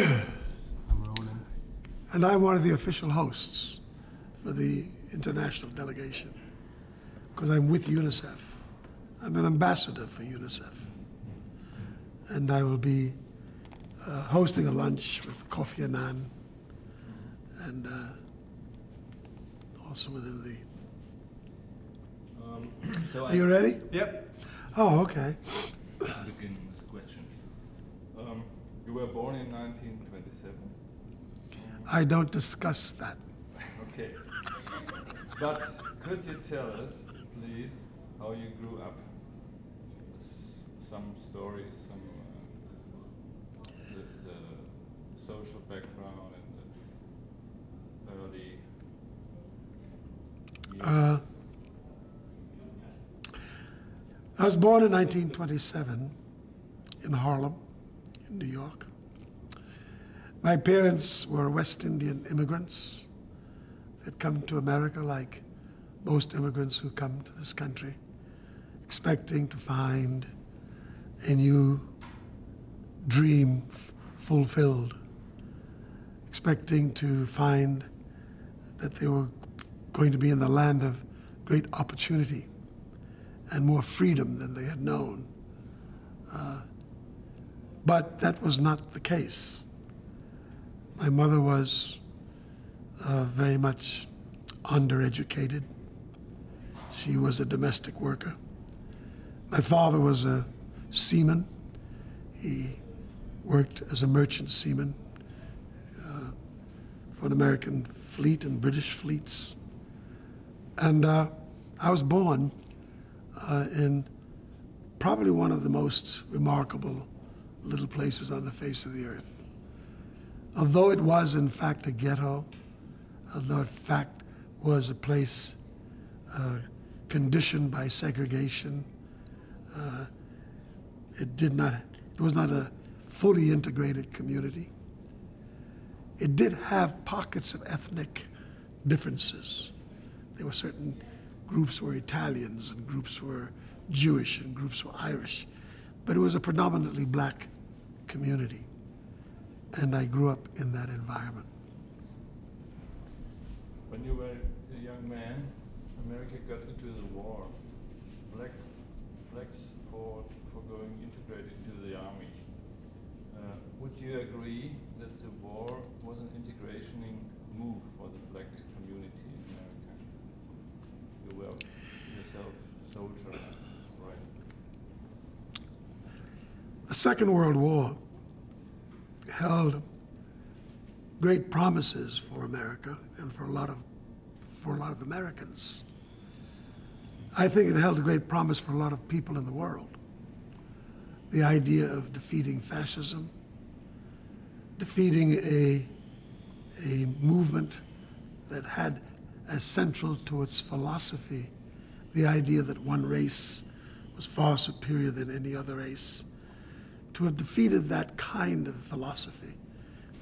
I'm rolling. And I'm one of the official hosts for the international delegation because I'm with UNICEF. I'm an ambassador for UNICEF. And I will be hosting a lunch with Kofi Annan and also within the... Are you ready? Yep. Oh, okay. I'll begin with a question. You were born in 1927? I don't discuss that. Okay. But could you tell us, please, how you grew up? Some stories, some the social background and the early years. I was born in 1927 in Harlem, in New York. My parents were West Indian immigrants that come to America like most immigrants who come to this country, expecting to find a new dream fulfilled, expecting to find that they were going to be in the land of great opportunity and more freedom than they had known. But that was not the case. My mother was very much undereducated. She was a domestic worker. My father was a seaman. He worked as a merchant seaman for an American fleet and British fleets. And I was born in probably one of the most remarkable little places on the face of the earth. Although it was in fact a ghetto, although in fact was a place conditioned by segregation, it was not a fully integrated community. It did have pockets of ethnic differences. There were certain groups were Italians and groups were Jewish and groups were Irish, but it was a predominantly black community. And I grew up in that environment. When you were a young man, America got into the war. Blacks fought for going integrated into the army. Would you agree that the war was an integrationing move for the black community in America? You were yourself a soldier, right? The Second World War held great promises for America and for a lot of Americans. I think it held a great promise for a lot of people in the world. The idea of defeating fascism, defeating a movement that had as central to its philosophy the idea that one race was far superior than any other race. To have defeated that kind of philosophy,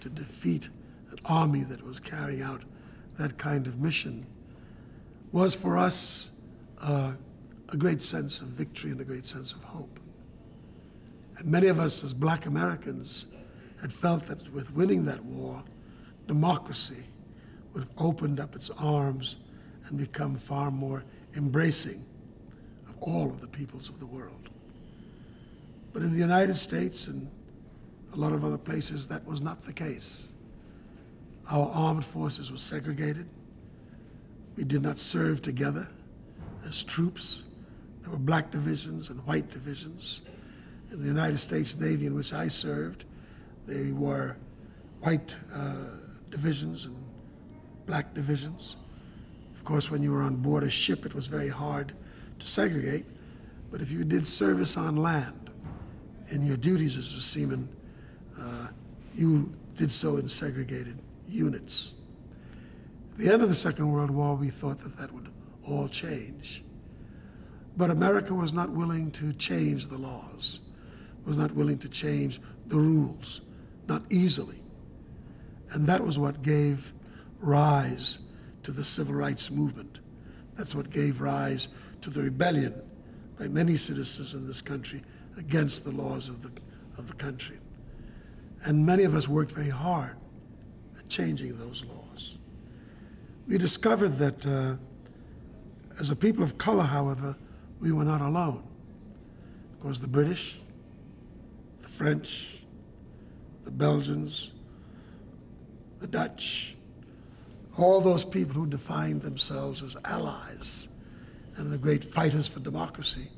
to defeat an army that was carrying out that kind of mission, was for us a great sense of victory and a great sense of hope. And many of us as Black Americans had felt that with winning that war, democracy would have opened up its arms and become far more embracing of all of the peoples of the world. But in the United States and a lot of other places, that was not the case. Our armed forces were segregated. We did not serve together as troops. There were black divisions and white divisions. In the United States Navy, in which I served, they were white divisions and black divisions. Of course, when you were on board a ship, it was very hard to segregate. But if you did service on land, in your duties as a seaman, you did so in segregated units. At the end of the Second World War, we thought that that would all change. But America was not willing to change the laws, was not willing to change the rules, not easily. And that was what gave rise to the civil rights movement. That's what gave rise to the rebellion by many citizens in this country against the laws of the country. And many of us worked very hard at changing those laws. We discovered that as a people of color, however, we were not alone. Because the British, the French, the Belgians, the Dutch, all those people who defined themselves as allies and the great fighters for democracy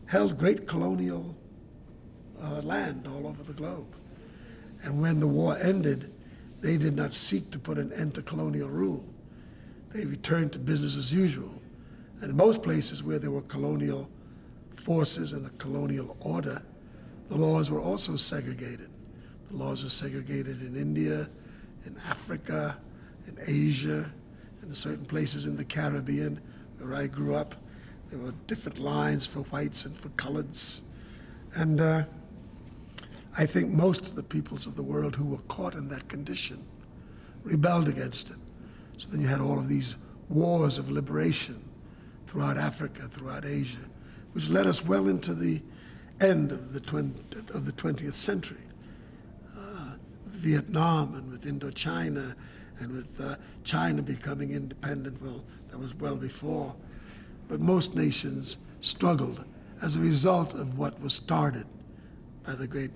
held great colonial land all over the globe. And when the war ended, they did not seek to put an end to colonial rule. They returned to business as usual. And in most places where there were colonial forces and a colonial order, the laws were also segregated. The laws were segregated in India, in Africa, in Asia, in certain places in the Caribbean where I grew up. There were different lines for whites and for coloreds. And I think most of the peoples of the world who were caught in that condition rebelled against it. So then you had all of these wars of liberation throughout Africa, throughout Asia, which led us well into the end of the 20th century. With Vietnam and with Indochina and with China becoming independent, well, that was well before. But most nations struggled as a result of what was started by the great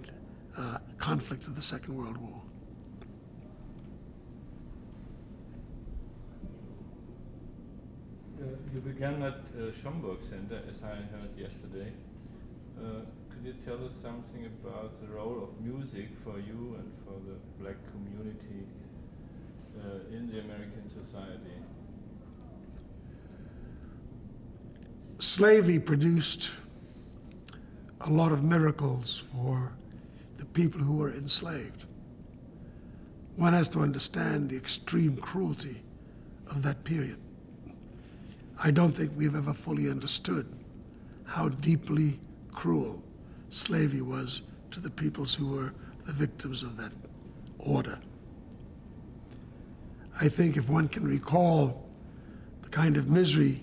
conflict of the Second World War. You began at Schomburg Center, as I heard yesterday. Could you tell us something about the role of music for you and for the black community in the American society? Slavery produced a lot of miracles for the people who were enslaved. One has to understand the extreme cruelty of that period. I don't think we've ever fully understood how deeply cruel slavery was to the peoples who were the victims of that order. I think if one can recall the kind of misery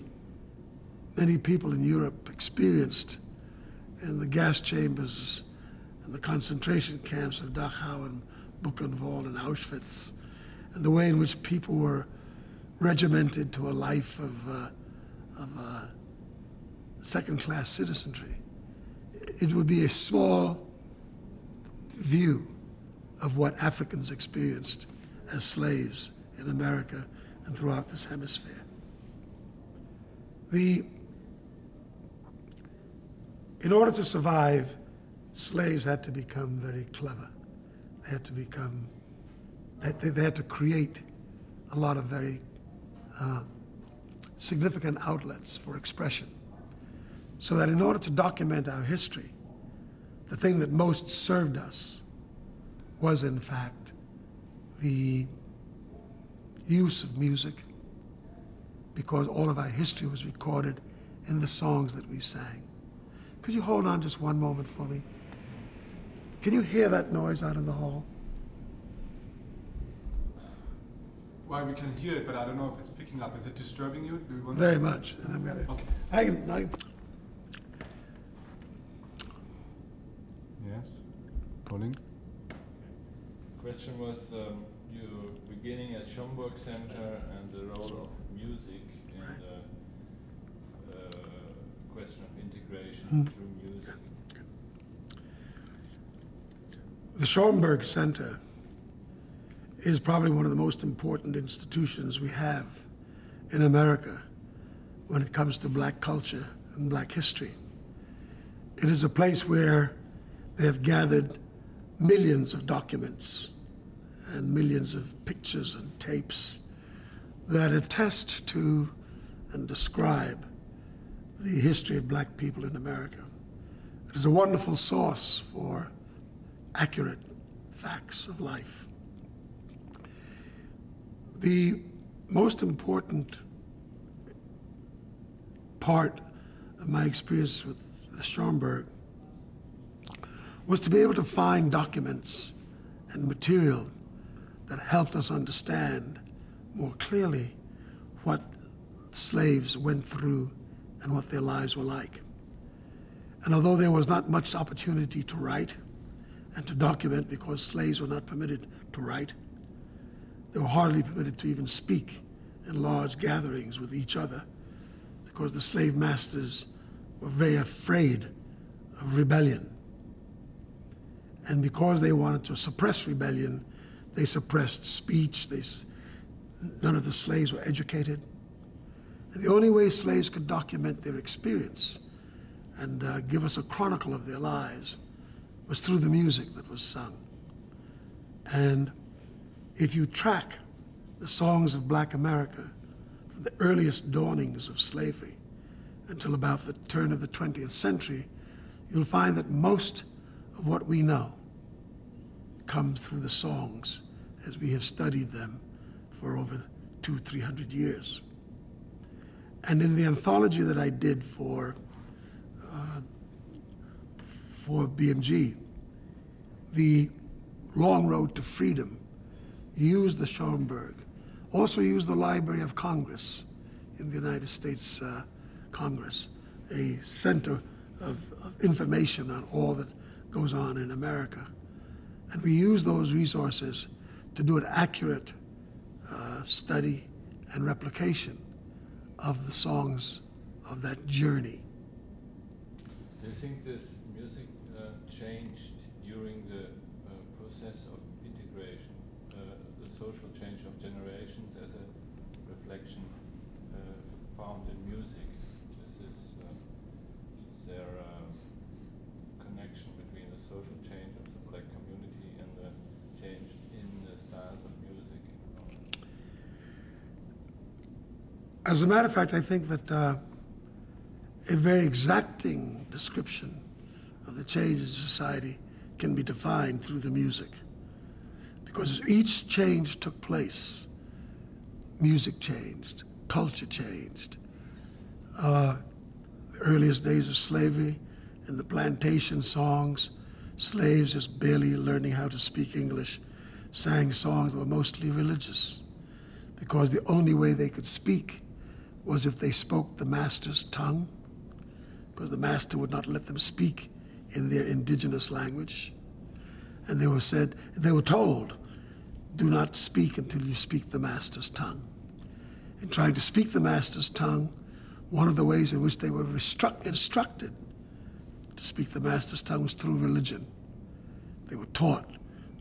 many people in Europe experienced in the gas chambers and the concentration camps of Dachau and Buchenwald and Auschwitz, and the way in which people were regimented to a life of second-class citizenry, it would be a small view of what Africans experienced as slaves in America and throughout this hemisphere. In order to survive, slaves had to become very clever. They had to become, they had to create a lot of very significant outlets for expression. So that in order to document our history, the thing that most served us was, in fact, the use of music, because all of our history was recorded in the songs that we sang. Could you hold on just one moment for me? Can you hear that noise out in the hall? Well, we can hear it, but I don't know if it's picking up. Is it disturbing you? Do you want Very much. And I'm gonna. Okay. I can. Yes. Calling. Question was you beginning at Schomburg Center and the role of music in the question of integration through music. The Schomburg Center is probably one of the most important institutions we have in America when it comes to black culture and black history. It is a place where they have gathered millions of documents and millions of pictures and tapes that attest to and describe the history of black people in America. It is a wonderful source for accurate facts of life. The most important part of my experience with the Schomburg was to be able to find documents and material that helped us understand more clearly what slaves went through and what their lives were like. And although there was not much opportunity to write, and to document, because slaves were not permitted to write. They were hardly permitted to even speak in large gatherings with each other, because the slave masters were very afraid of rebellion. And because they wanted to suppress rebellion, they suppressed speech. None of the slaves were educated. And the only way slaves could document their experience and give us a chronicle of their lives was through the music that was sung. And if you track the songs of Black America from the earliest dawnings of slavery until about the turn of the 20th century, you'll find that most of what we know comes through the songs as we have studied them for over 200-300 years. And in the anthology that I did for BMG, the Long Road to Freedom used the Schoenberg, also used the Library of Congress in the United States Congress, a center of information on all that goes on in America. And we use those resources to do an accurate study and replication of the songs of that journey. Do you think this music changed during the process of integration, the social change of generations as a reflection found in music? Is there a connection between the social change of the Black community and the change in the styles of music? As a matter of fact, I think that a very exacting description of the change in society can be defined through the music. Because as each change took place, music changed, culture changed. The earliest days of slavery and the plantation songs, slaves just barely learning how to speak English, sang songs that were mostly religious, because the only way they could speak was if they spoke the master's tongue, because the master would not let them speak in their indigenous language. And they were told, do not speak until you speak the master's tongue. In trying to speak the master's tongue, one of the ways in which they were instructed to speak the master's tongue was through religion. They were taught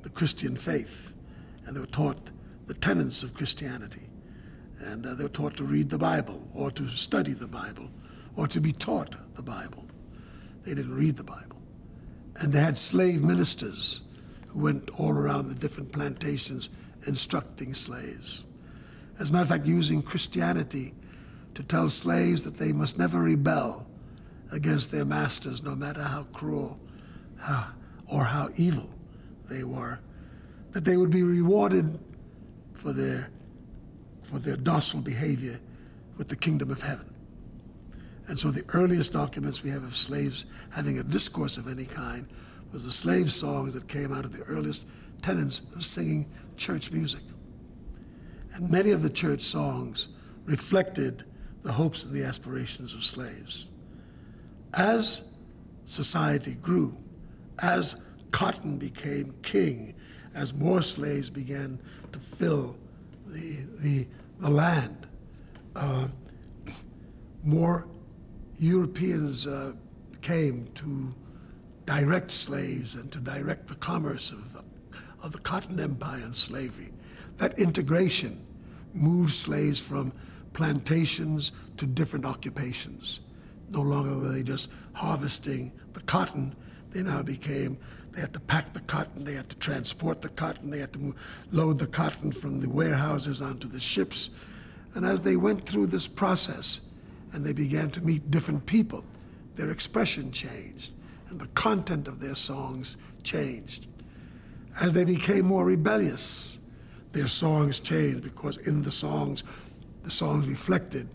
the Christian faith, and they were taught the tenets of Christianity. And they were taught to read the Bible, or to study the Bible, or to be taught the Bible. They didn't read the Bible. And they had slave ministers who went all around the different plantations instructing slaves. As a matter of fact, using Christianity to tell slaves that they must never rebel against their masters, no matter how cruel or how evil they were, that they would be rewarded for their docile behavior with the kingdom of heaven. And so the earliest documents we have of slaves having a discourse of any kind was the slave songs that came out of the earliest tenets of singing church music. And many of the church songs reflected the hopes and the aspirations of slaves. As society grew, as cotton became king, as more slaves began to fill the land, more Europeans came to direct slaves and to direct the commerce of the cotton empire and slavery. That integration moved slaves from plantations to different occupations. No longer were they just harvesting the cotton. They now became, they had to pack the cotton, they had to transport the cotton, they had to load the cotton from the warehouses onto the ships. And as they went through this process and they began to meet different people, their expression changed and the content of their songs changed. As they became more rebellious, their songs changed, because in the songs reflected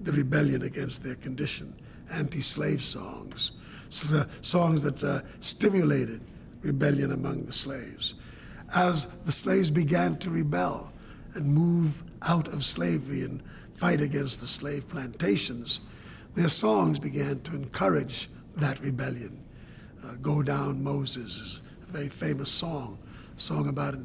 the rebellion against their condition, anti-slave songs, songs that stimulated rebellion among the slaves. As the slaves began to rebel and move out of slavery and fight against the slave plantations, their songs began to encourage that rebellion. Go Down Moses is a a very famous song about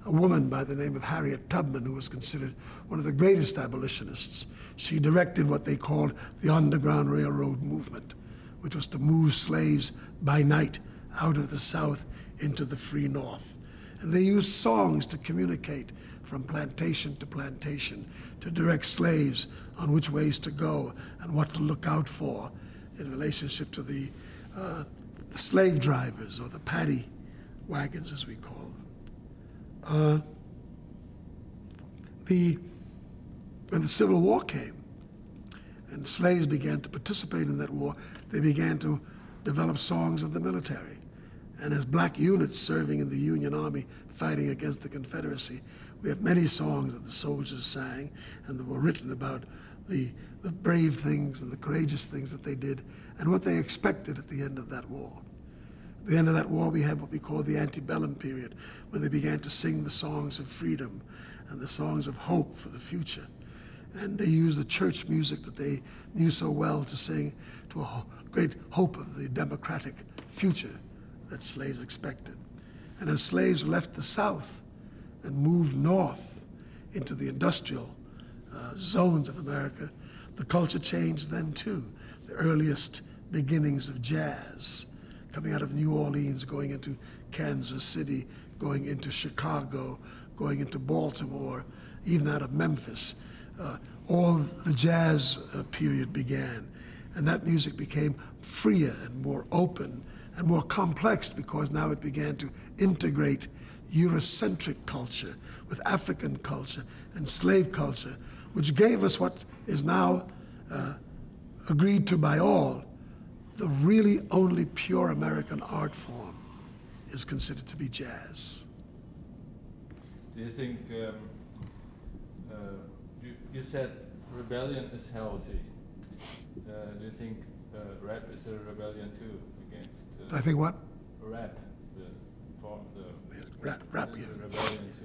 a woman by the name of Harriet Tubman, who was considered one of the greatest abolitionists. She directed what they called the Underground Railroad movement, which was to move slaves by night out of the South into the free North. And they used songs to communicate from plantation to plantation, to direct slaves on which ways to go and what to look out for in relationship to the slave drivers, or the paddy wagons, as we call them. When the Civil War came and slaves began to participate in that war, they began to develop songs of the military. And as black units serving in the Union Army fighting against the Confederacy, we have many songs that the soldiers sang and that were written about the brave things and the courageous things that they did and what they expected at the end of that war. At the end of that war, we had what we call the antebellum period, when they began to sing the songs of freedom and the songs of hope for the future. And they used the church music that they knew so well to sing to a great hope of the democratic future that slaves expected. And as slaves left the South and moved north into the industrial zones of America, the culture changed then too. The earliest beginnings of jazz, coming out of New Orleans, going into Kansas City, going into Chicago, going into Baltimore, even out of Memphis. All the jazz period began. And that music became freer and more open and more complex, because now it began to integrate Eurocentric culture with African culture and slave culture, which gave us what is now agreed to by all. The really only pure American art form is considered to be jazz. Do you think, you said rebellion is healthy. Do you think rap is a rebellion too against? I think what? Rap, rap, yeah,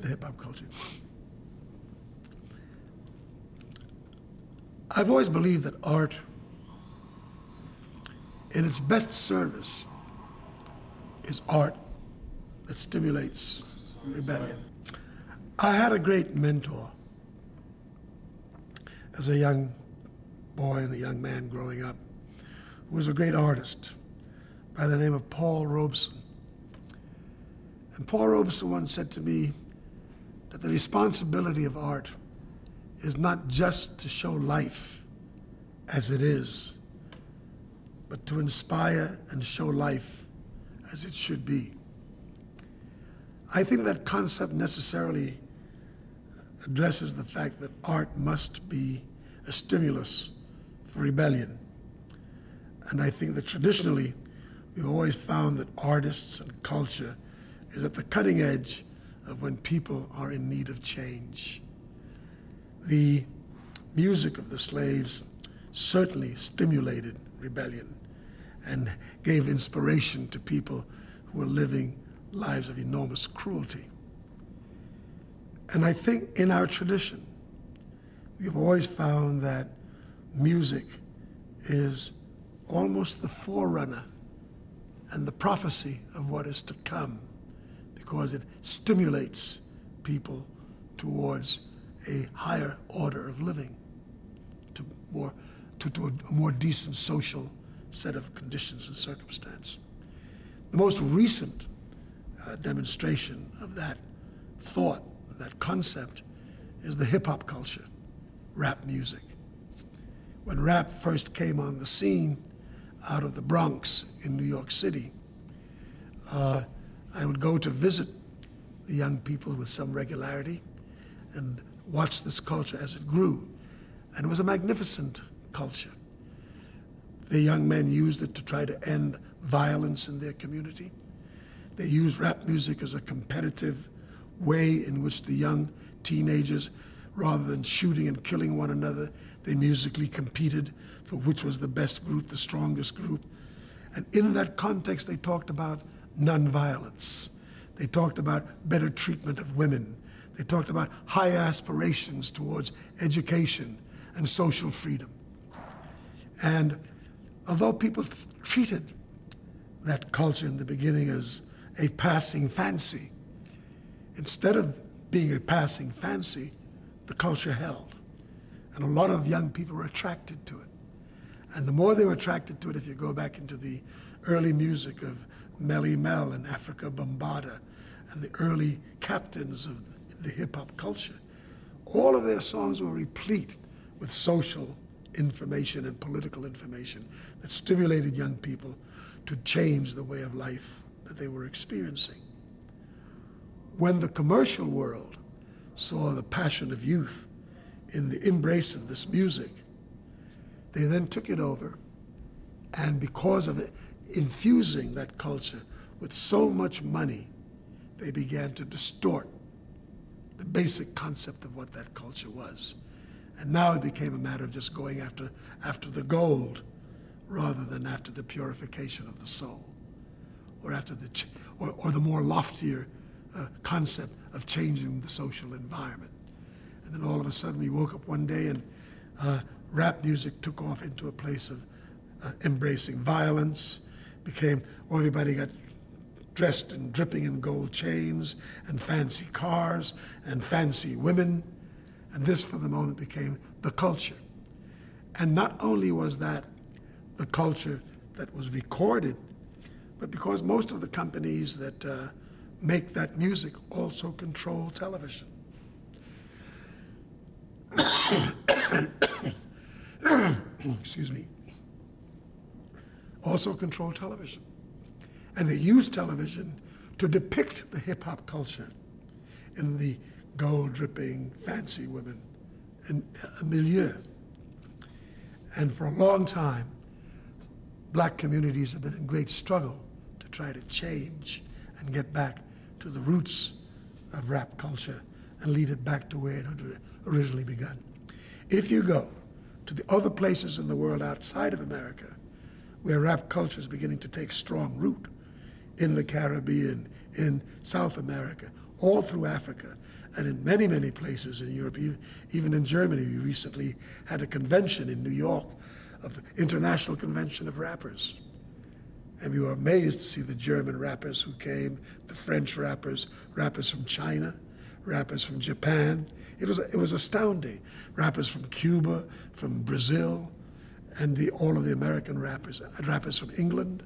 the hip-hop culture. I've always believed that art, in its best service, is art that stimulates rebellion. I had a great mentor as a young boy and a young man growing up, who was a great artist by the name of Paul Robeson. And Paul Robeson once said to me that the responsibility of art is not just to show life as it is, but to inspire and show life as it should be. I think that concept necessarily addresses the fact that art must be a stimulus for rebellion. And I think that traditionally, we've always found that artists and culture is at the cutting edge of when people are in need of change. The music of the slaves certainly stimulated rebellion and gave inspiration to people who were living lives of enormous cruelty. And I think in our tradition, we've always found that music is almost the forerunner and the prophecy of what is to come, because it stimulates people towards a higher order of living, to a more decent social set of conditions and circumstance. The most recent demonstration of that thought, that concept, is the hip-hop culture, rap music. When rap first came on the scene out of the Bronx in New York City, I would go to visit the young people with some regularity and watch this culture as it grew. And it was a magnificent culture. The young men used it to try to end violence in their community. They used rap music as a competitive way in which the young teenagers, rather than shooting and killing one another, they musically competed for which was the best group, the strongest group. And in that context, they talked about nonviolence. They talked about better treatment of women. They talked about high aspirations towards education and social freedom. And although people treated that culture in the beginning as a passing fancy. Instead of being a passing fancy, the culture held. And a lot of young people were attracted to it. And the more they were attracted to it, if you go back into the early music of Melly Mel and Africa Bambaataa and the early captains of the hip-hop culture, all of their songs were replete with social information and political information that stimulated young people to change the way of life that they were experiencing. When the commercial world saw the passion of youth in the embrace of this music, they then took it over, and because of it, infusing that culture with so much money, they began to distort the basic concept of what that culture was. And now it became a matter of just going after the gold rather than after the purification of the soul, or after or the more loftier concept of changing the social environment. And then all of a sudden we woke up one day and rap music took off into a place of embracing violence, everybody got dressed and dripping in gold chains and fancy cars and fancy women. And this, for the moment, became the culture. And not only was that the culture that was recorded, but because most of the companies that make that music also control television. Excuse me. Also control television. And they use television to depict the hip-hop culture in the gold-dripping, fancy women and milieu. And for a long time, black communities have been in great struggle to try to change and get back to the roots of rap culture and lead it back to where it had originally begun. If you go to the other places in the world outside of America, where rap culture is beginning to take strong root, in the Caribbean, in South America, all through Africa, and in many, many places in Europe, even in Germany. We recently had a convention in New York, of the International Convention of Rappers. And we were amazed to see the German rappers who came, the French rappers, rappers from China, rappers from Japan. It was astounding. Rappers from Cuba, from Brazil, and all of the American rappers from England.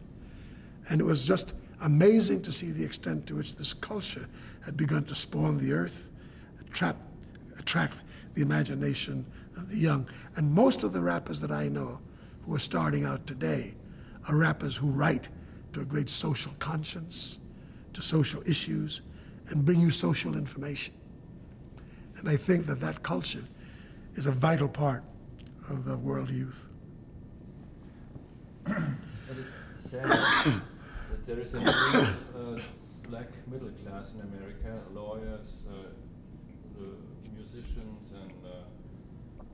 And it was just amazing to see the extent to which this culture had begun to spawn the earth, attract the imagination of the young. And most of the rappers that I know who are starting out today are rappers who write to a great social conscience, to social issues, and bring you social information. And I think that that culture is a vital part of the world youth. But it's sad that there is a new black middle class in America, lawyers, the musicians, and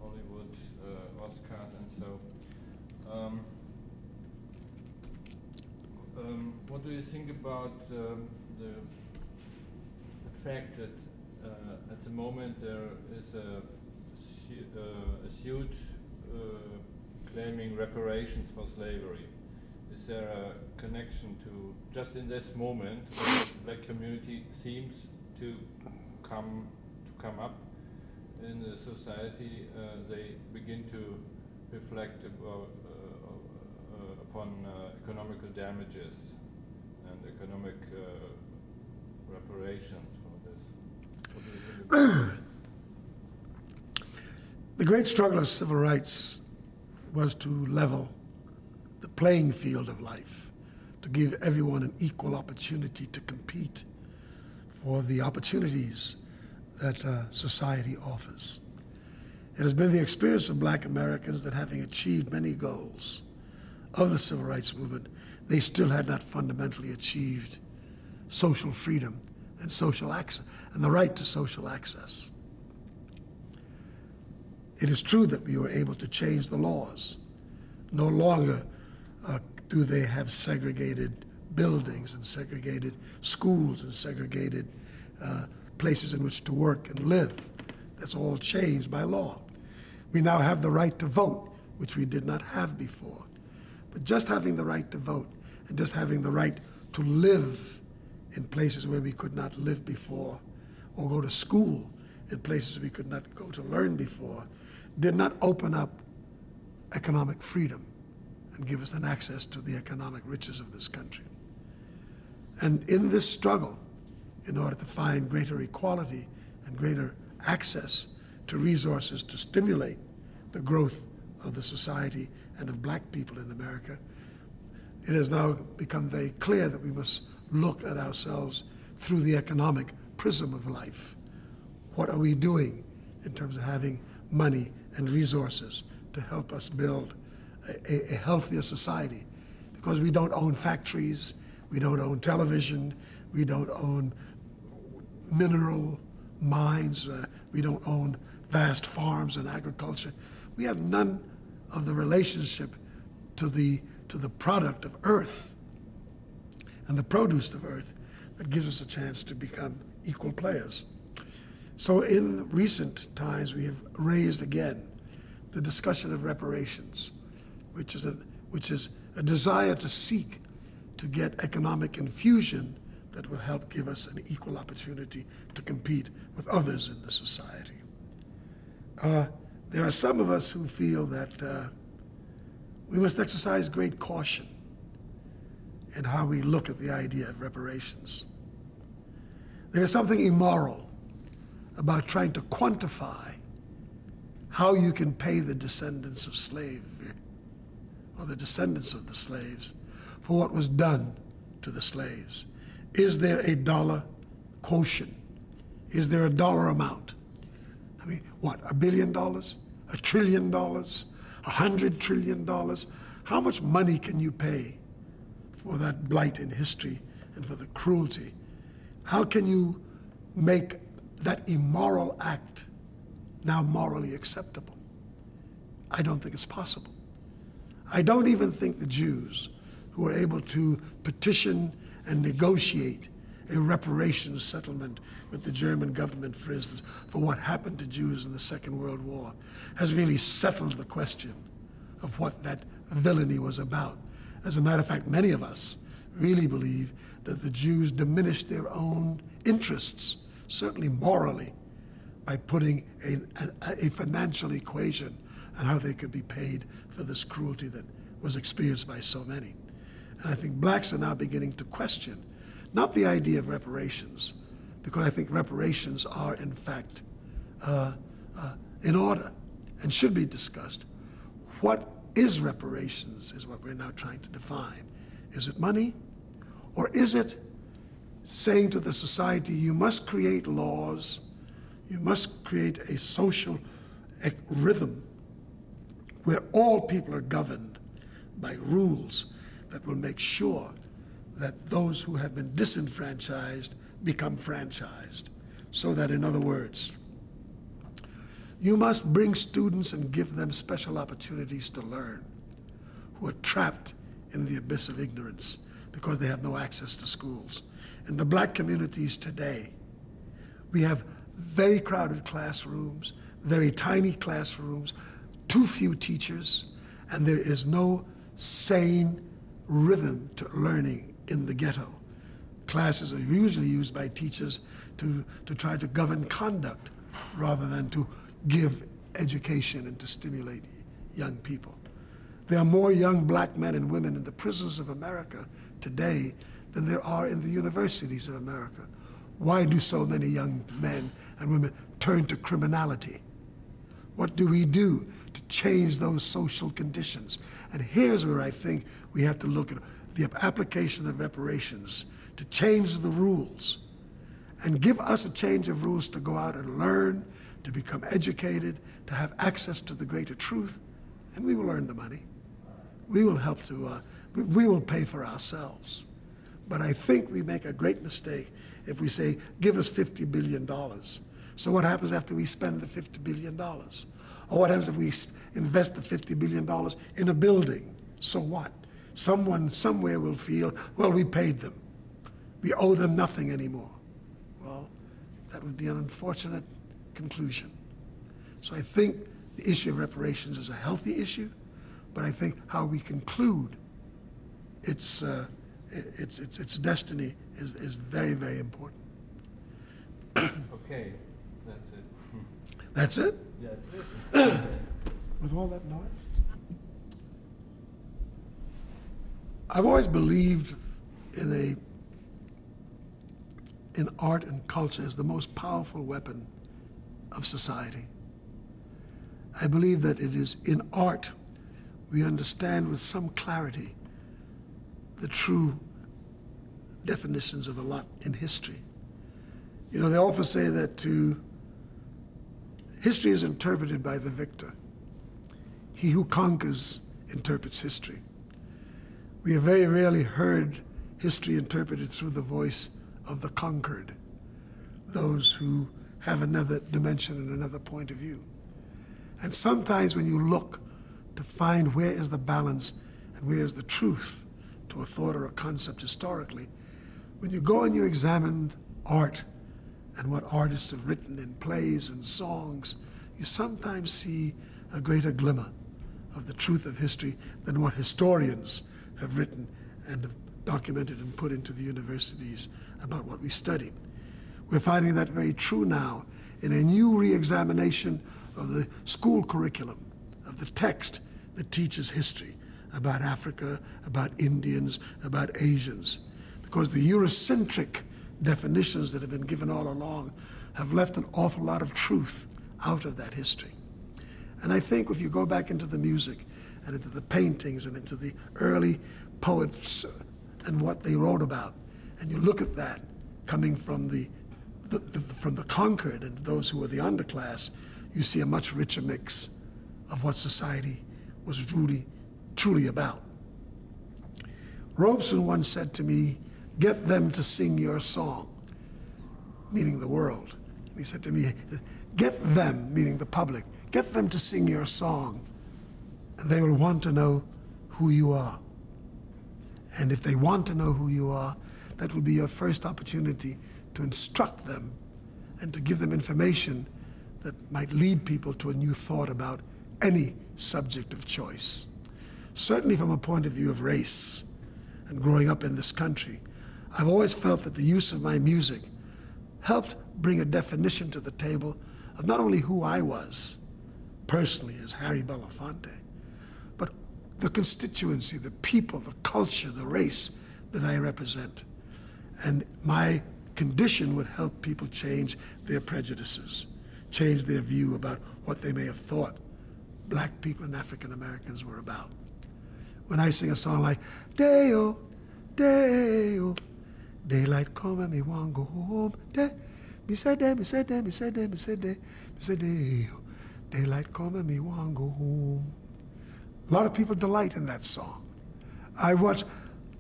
Hollywood, Oscars, and so. What do you think about the fact that at the moment there is a suit claiming reparations for slavery? Is there a connection to, just in this moment, when the black community seems to come up in the society, they begin to reflect about, upon economical damages and economic reparations for this? What do you think about that? The great struggle of civil rights was to level the playing field of life, to give everyone an equal opportunity to compete for the opportunities that society offers. It has been the experience of black Americans that, having achieved many goals of the civil rights movement, they still had not fundamentally achieved social freedom and social access, and the right to social access. It is true that we were able to change the laws. No longer do they have segregated buildings and segregated schools and segregated places in which to work and live. That's all changed by law. We now have the right to vote, which we did not have before. But just having the right to vote and just having the right to live in places where we could not live before, or go to school in places we could not go to learn before, did not open up economic freedom and give us an access to the economic riches of this country. And in this struggle, in order to find greater equality and greater access to resources to stimulate the growth of the society and of black people in America, it has now become very clear that we must look at ourselves through the economic prism of life. What are we doing in terms of having money and resources to help us build a healthier society? Because we don't own factories, we don't own television, we don't own mineral mines, we don't own vast farms and agriculture. We have none of the relationship to the product of earth and the produce of earth that gives us a chance to become equal players. So in recent times, we have raised again the discussion of reparations, which is a desire to seek to get economic infusion that will help give us an equal opportunity to compete with others in the society. There are some of us who feel that we must exercise great caution in how we look at the idea of reparations. There is something immoral about trying to quantify how you can pay the descendants of slaves or the descendants of the slaves for what was done to the slaves. Is there a dollar quotient? Is there a dollar amount? I mean, what, $1 billion? $1 trillion? $100 trillion? How much money can you pay for that blight in history and for the cruelty? How can you make that immoral act now morally acceptable? I don't think it's possible. I don't even think the Jews who were able to petition and negotiate a reparations settlement with the German government, for instance, for what happened to Jews in the Second World War, has really settled the question of what that villainy was about. As a matter of fact, many of us really believe that the Jews diminished their own interests, certainly morally, by putting a financial equation on how they could be paid for this cruelty that was experienced by so many. And I think blacks are now beginning to question, not the idea of reparations, because I think reparations are, in fact, in order and should be discussed. What is reparations is what we're now trying to define. Is it money? Or is it saying to the society, you must create laws, you must create a social rhythm where all people are governed by rules that will make sure that those who have been disenfranchised become franchised. So that, in other words, you must bring students and give them special opportunities to learn who are trapped in the abyss of ignorance because they have no access to schools. In the black communities today, we have very crowded classrooms, very tiny classrooms, too few teachers, and there is no sane rhythm to learning in the ghetto. Classes are usually used by teachers to try to govern conduct rather than to give education and to stimulate young people. There are more young black men and women in the prisons of America today than there are in the universities of America. Why do so many young men and women turn to criminality? What do we do to change those social conditions? And here's where I think we have to look at the application of reparations to change the rules and give us a change of rules to go out and learn, to become educated, to have access to the greater truth, and we will earn the money. We will help to, we will pay for ourselves. But I think we make a great mistake if we say, give us $50 billion. So what happens after we spend the $50 billion? Or what happens if we invest the $50 billion in a building? So what? Someone somewhere will feel, well, we paid them. We owe them nothing anymore. Well, that would be an unfortunate conclusion. So I think the issue of reparations is a healthy issue, but I think how we conclude its destiny is very, very important. Okay, that's it. That's it? Yeah, that's it. With all that noise? I've always believed in art and culture as the most powerful weapon of society. I believe that it is in art we understand with some clarity the true definitions of a lot in history. You know, they often say that history is interpreted by the victor. He who conquers interprets history. We have very rarely heard history interpreted through the voice of the conquered, those who have another dimension and another point of view. And sometimes when you look to find where is the balance and where is the truth to a thought or a concept historically, when you go and you examine art and what artists have written in plays and songs, you sometimes see a greater glimmer of the truth of history than what historians have written and have documented and put into the universities about what we study. We're finding that very true now in a new re-examination of the school curriculum, of the text that teaches history about Africa, about Indians, about Asians. Because the Eurocentric definitions that have been given all along have left an awful lot of truth out of that history. And I think if you go back into the music and into the paintings and into the early poets and what they wrote about, and you look at that coming from the conquered and those who were the underclass, you see a much richer mix of what society was truly about. Robeson once said to me, "Get them to sing your song," meaning the world. And he said to me, "Get them," meaning the public, "get them to sing your song, and they will want to know who you are." And if they want to know who you are, that will be your first opportunity to instruct them and to give them information that might lead people to a new thought about any subject of choice. Certainly from a point of view of race and growing up in this country, I've always felt that the use of my music helped bring a definition to the table of not only who I was personally as Harry Belafonte, but the constituency, the people, the culture, the race that I represent. And my condition would help people change their prejudices, change their view about what they may have thought black people and African Americans were about. When I sing a song like, "Day-o, day-o, daylight come and me want go home, day, me say day, me say day, me say day, me say day, me say day-o, daylight come and me want go home." A lot of people delight in that song. I watch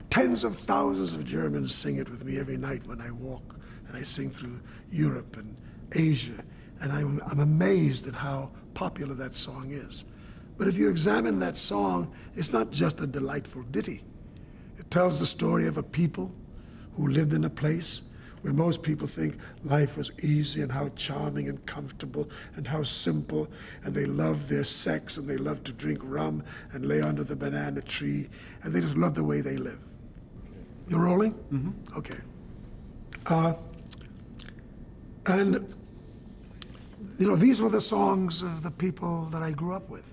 tens of thousands of Germans sing it with me every night when I walk and I sing through Europe and Asia, and I'm amazed at how popular that song is. But if you examine that song, it's not just a delightful ditty. It tells the story of a people who lived in a place where most people think life was easy and how charming and comfortable and how simple, and they loved their sex and they loved to drink rum and lay under the banana tree, and they just loved the way they live. You're rolling? Mm-hmm. Okay. And you know, these were the songs of the people that I grew up with.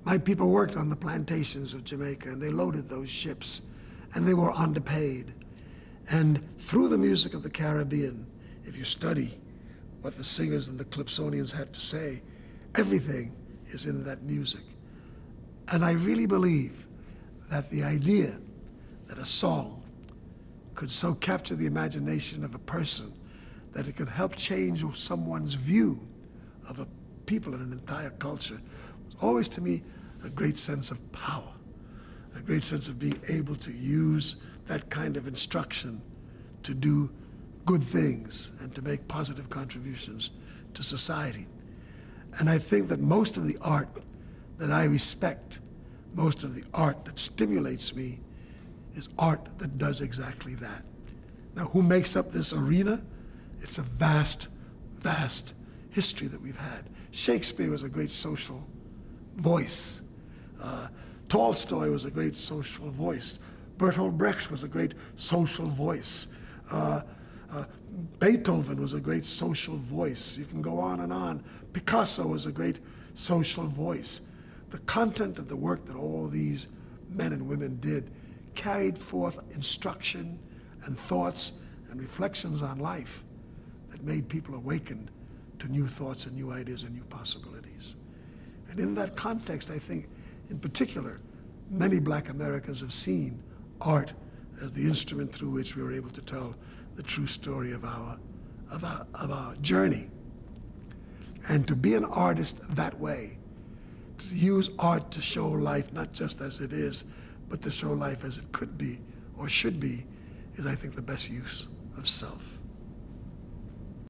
My people worked on the plantations of Jamaica, and they loaded those ships, and they were underpaid. And through the music of the Caribbean, if you study what the singers and the Calypsonians had to say, everything is in that music. And I really believe that the idea that a song could so capture the imagination of a person that it could help change someone's view of a people and an entire culture was always to me a great sense of power, a great sense of being able to use that kind of instruction to do good things and to make positive contributions to society. And I think that most of the art that I respect, most of the art that stimulates me, is art that does exactly that. Now, who makes up this arena? It's a vast, vast history that we've had. Shakespeare was a great social voice. Tolstoy was a great social voice. Bertolt Brecht was a great social voice. Beethoven was a great social voice. You can go on and on. Picasso was a great social voice. The content of the work that all these men and women did carried forth instruction and thoughts and reflections on life that made people awakened to new thoughts and new ideas and new possibilities. And in that context, I think, in particular, many black Americans have seen art as the instrument through which we were able to tell the true story of our journey. And to be an artist that way, to use art to show life not just as it is, but to show life as it could be or should be, is, I think, the best use of self.